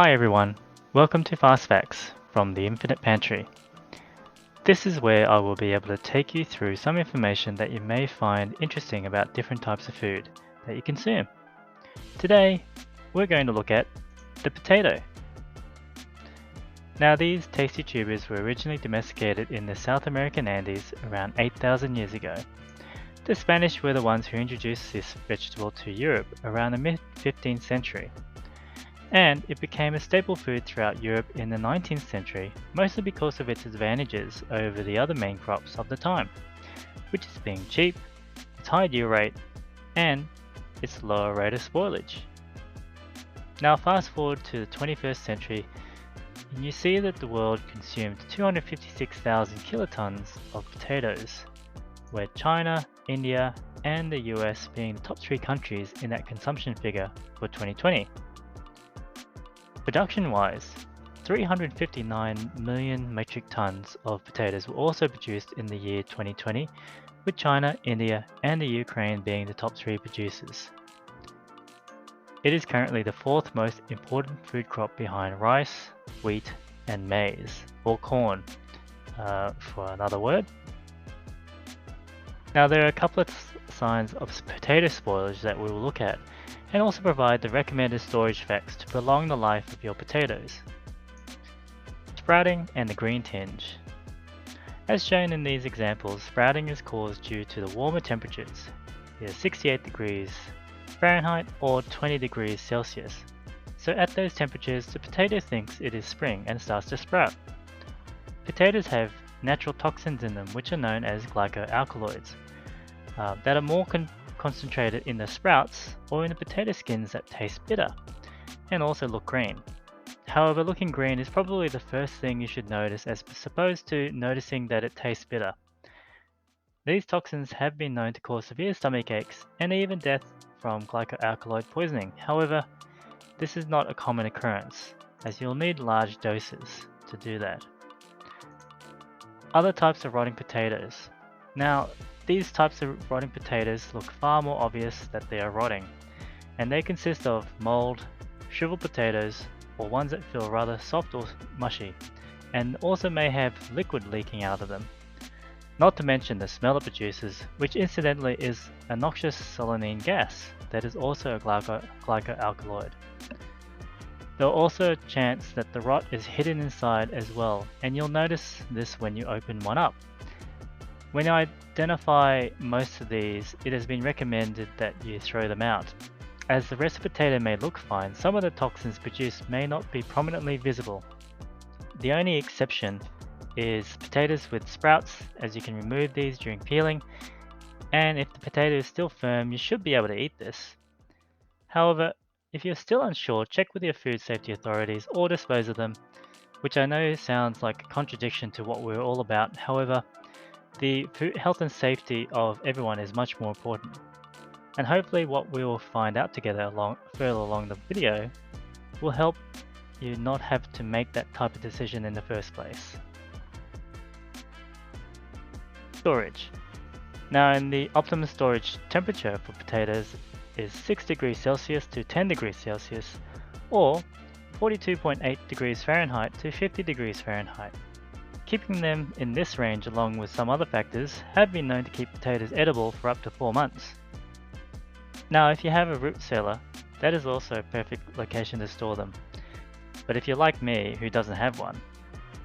Hi everyone, welcome to Fast Facts from the Infinite Pantry. This is where I will be able to take you through some information that you may find interesting about different types of food that you consume. Today, we're going to look at the potato. Now these tasty tubers were originally domesticated in the South American Andes around 8,000 years ago. The Spanish were the ones who introduced this vegetable to Europe around the mid-15th century. And it became a staple food throughout Europe in the 19th century, mostly because of its advantages over the other main crops of the time, which is being cheap, its high yield rate, and its lower rate of spoilage. Now fast forward to the 21st century, and you see that the world consumed 256,000 kilotons of potatoes, where China, India, and the US being the top 3 countries in that consumption figure for 2020. Production-wise, 359 million metric tons of potatoes were also produced in the year 2020, with China, India, and the Ukraine being the top 3 producers. It is currently the 4th most important food crop behind rice, wheat, and maize, or corn, for another word. Now there are a couple of signs of potato spoilage that we will look at, and also provide the recommended storage facts to prolong the life of your potatoes. Sprouting and the green tinge. As shown in these examples, sprouting is caused due to the warmer temperatures, either 68 degrees Fahrenheit or 20 degrees Celsius. So at those temperatures, the potato thinks it is spring and starts to sprout. Potatoes have natural toxins in them which are known as glycoalkaloids that are more concentrated in the sprouts or in the potato skins that taste bitter and also look green. However, looking green is probably the first thing you should notice as opposed to noticing that it tastes bitter. These toxins have been known to cause severe stomach aches and even death from glycoalkaloid poisoning. However, this is not a common occurrence as you'll need large doses to do that. Other types of rotting potatoes. Now, these types of rotting potatoes look far more obvious that they are rotting, and they consist of mold, shriveled potatoes, or ones that feel rather soft or mushy, and also may have liquid leaking out of them. Not to mention the smell it produces, which incidentally is a noxious solanine gas that is also a glycoalkaloid. There are also a chance that the rot is hidden inside as well, and you'll notice this when you open one up. When you identify most of these, it has been recommended that you throw them out. As the rest of the potato may look fine, some of the toxins produced may not be prominently visible. The only exception is potatoes with sprouts, as you can remove these during peeling, and if the potato is still firm, you should be able to eat this. However, if you're still unsure, check with your food safety authorities or dispose of them, which I know sounds like a contradiction to what we're all about. However, the health and safety of everyone is much more important. And hopefully what we will find out together further along the video will help you not have to make that type of decision in the first place. Storage. Now in the optimum storage temperature for potatoes is 6 degrees Celsius to 10 degrees Celsius, or 42.8 degrees Fahrenheit to 50 degrees Fahrenheit. Keeping them in this range along with some other factors have been known to keep potatoes edible for up to 4 months. Now if you have a root cellar, that is also a perfect location to store them. But if you're like me who doesn't have one,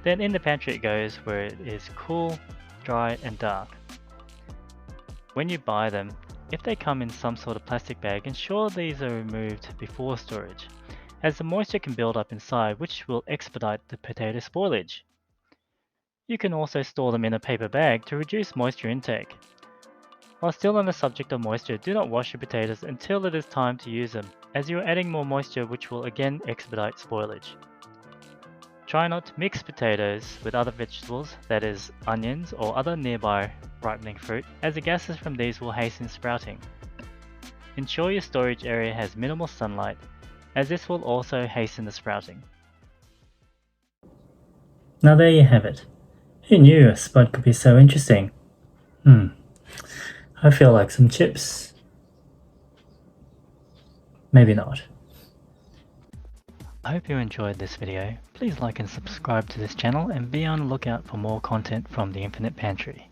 then in the pantry it goes where it is cool, dry and dark. When you buy them, if they come in some sort of plastic bag, ensure these are removed before storage, as the moisture can build up inside which will expedite the potato spoilage. You can also store them in a paper bag to reduce moisture intake. While still on the subject of moisture, do not wash your potatoes until it is time to use them, as you are adding more moisture which will again expedite spoilage. Try not to mix potatoes with other vegetables, that is, onions or other nearby ripening fruit, as the gases from these will hasten sprouting. Ensure your storage area has minimal sunlight, as this will also hasten the sprouting. Now there you have it. Who knew a spud could be so interesting? I feel like some chips. Maybe not. I hope you enjoyed this video. Please like and subscribe to this channel and be on the lookout for more content from the Infinite Pantry.